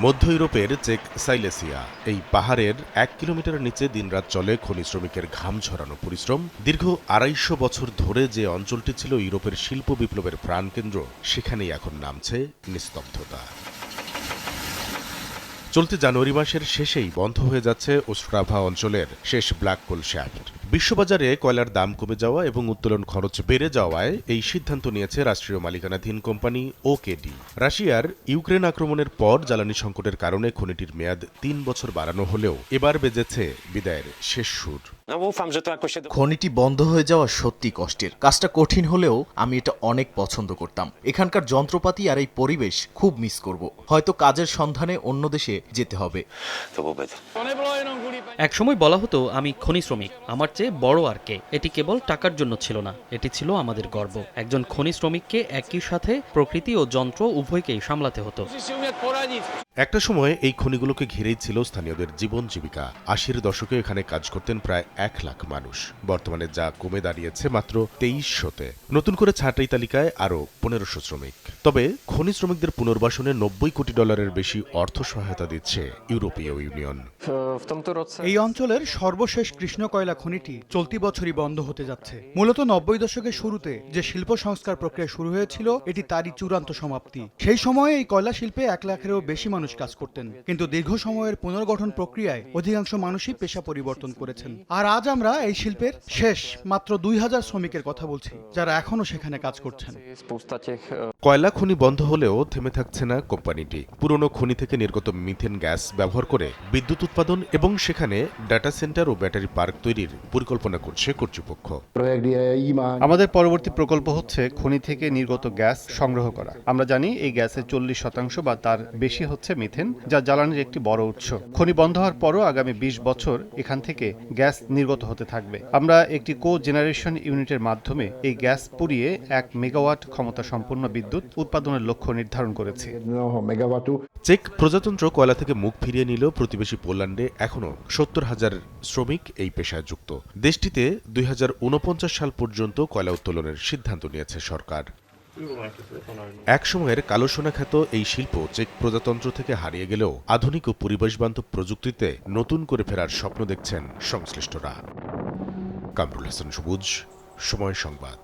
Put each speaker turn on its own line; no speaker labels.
মধ্য ইউরোপের চেক সাইলেসিয়া এই পাহাড়ের ১ কিলোমিটার নিচে দিনরাত চলে খনি শ্রমিকের ঘাম ঝরানো পরিশ্রম। দীর্ঘ ২৫০ বছর ধরে যে অঞ্চলটি ছিল ইউরোপের শিল্প বিপ্লবের প্রাণকেন্দ্র, সেখানেই এখন নামছে নিস্তব্ধতা। চলতি জানুয়ারি মাসের শেষেই বন্ধ হয়ে যাচ্ছে ওস্ট্রাভা অঞ্চলের শেষ ব্ল্যাক কোল শ্যাফট। বিশ্ববাজারে কয়লার দাম কমে যাওয়া এবং উত্তোলন খরচ বেড়ে যাওয়ায় এই সিদ্ধান্ত নিয়েছে রাষ্ট্রীয় মালিকানাধীন কোম্পানি ওকেডি। রাশিয়ার ইউক্রেন আক্রমণের পর জ্বালানি সংকটের কারণে খনিটির মেয়াদ ৩ বছর বাড়ানো হলেও এবার বেজেছে বিদায়ের শেষ সুর।
খনিটি বন্ধ হয়ে যাওয়া সত্যি কষ্টের। কাজটা কঠিন হলেও আমি এটা অনেক পছন্দ করতাম। এখানকার যন্ত্রপাতি আর এই পরিবেশ খুব মিস করব। হয়তো কাজের সন্ধানে অন্য দেশে যেতে হবে।
একসময় বলা হতো আমি খনি শ্রমিক, আমার চেয়ে বড় আর কে। এটি কেবল টাকার জন্য ছিল না, এটি ছিল আমাদের গর্ব। একজন খনি শ্রমিককে একই সাথে প্রকৃতি ও যন্ত্র উভয়কেই সামলাতে হতো।
একটা সময় এই খনিগুলোকে ঘিরেই ছিল স্থানীয়দের জীবন জীবিকা। ৮০-এর দশকে এখানে কাজ করতেন প্রায় ১ লাখ মানুষ। বর্তমানে যা কমে দাঁড়িয়েছে মাত্র ২৩০০-তে। নতুন করে ছাঁটাই তালিকায় আরও ১৫০০ শ্রমিক। তবে খনি শ্রমিকদের পুনর্বাসনে $৯০ কোটি বেশি অর্থ সহায়তা দিচ্ছে ইউরোপীয় ইউনিয়ন।
এই অঞ্চলের সর্বশেষ কৃষ্ণ কয়লা খনিটি চলতি বছরই বন্ধ হতে যাচ্ছে। মূলত ৯০ দশকের শুরুতে যে শিল্প সংস্কার প্রক্রিয়া শুরু হয়েছিল, এটি তারই চূড়ান্ত সমাপ্তি। সেই সময়ে এই কয়লা শিল্পে ১ লাখেরও বেশি মানুষ কাজ করতেন, কিন্তু দীর্ঘ সময়ের পুনর্গঠন প্রক্রিয়ায় অধিকাংশ মানুষই পেশা পরিবর্তন করেছেন। আর আজ আমরা এই শিল্পের শেষ মাত্র ২০০০ শ্রমিকের কথা বলছি, যারা এখনো সেখানে কাজ করছেন।
কয়লা খনি বন্ধ হলেও থেমে থাকছে না কোম্পানিটি। পুরনো খনি থেকে নির্গত মিথেন গ্যাস ব্যবহার করে বিদ্যুৎ উৎপাদন এবং সেখানে ডাটা সেন্টার ও ব্যাটারি পার্ক তৈরির পরিকল্পনা করছে কর্তৃপক্ষ।
আমাদের পরবর্তী প্রকল্প হচ্ছে খনি থেকে নির্গত গ্যাস সংগ্রহ করা। আমরা জানি এই গ্যাসের ৪০% বা তার বেশি হচ্ছে মিথেন, যা জ্বালানির একটি বড় উৎস। খনি বন্ধ হওয়ার পরও আগামী ২০ বছর এখান থেকে গ্যাস নির্গত হতে থাকবে। আমরা একটি কো-জেনারেশন ইউনিটের মাধ্যমে এই গ্যাস পুড়িয়ে ১ মেগাওয়াট ক্ষমতা সম্পন্ন বিদ্যুৎ উৎপাদনের লক্ষ্য নির্ধারণ করেছি।
চেক প্রজাতন্ত্র কয়লা থেকে মুখ ফিরিয়ে নিলেও প্রতিবেশী পোল্যান্ডে এখনও ৭০,০০০ শ্রমিক এই পেশায় যুক্ত। দেশটিতে ২০৪৯ সাল পর্যন্ত কয়লা উত্তোলনের সিদ্ধান্ত নিয়েছে সরকার। একসময়ের কালো সোনা খ্যাত এই শিল্প চেক প্রজাতন্ত্র থেকে হারিয়ে গেলেও আধুনিক ও পরিবেশবান্ধব প্রযুক্তিতে নতুন করে ফেরার স্বপ্ন দেখছেন সংশ্লিষ্টরা। কামরুল হাসান সবুজ, সময় সংবাদ।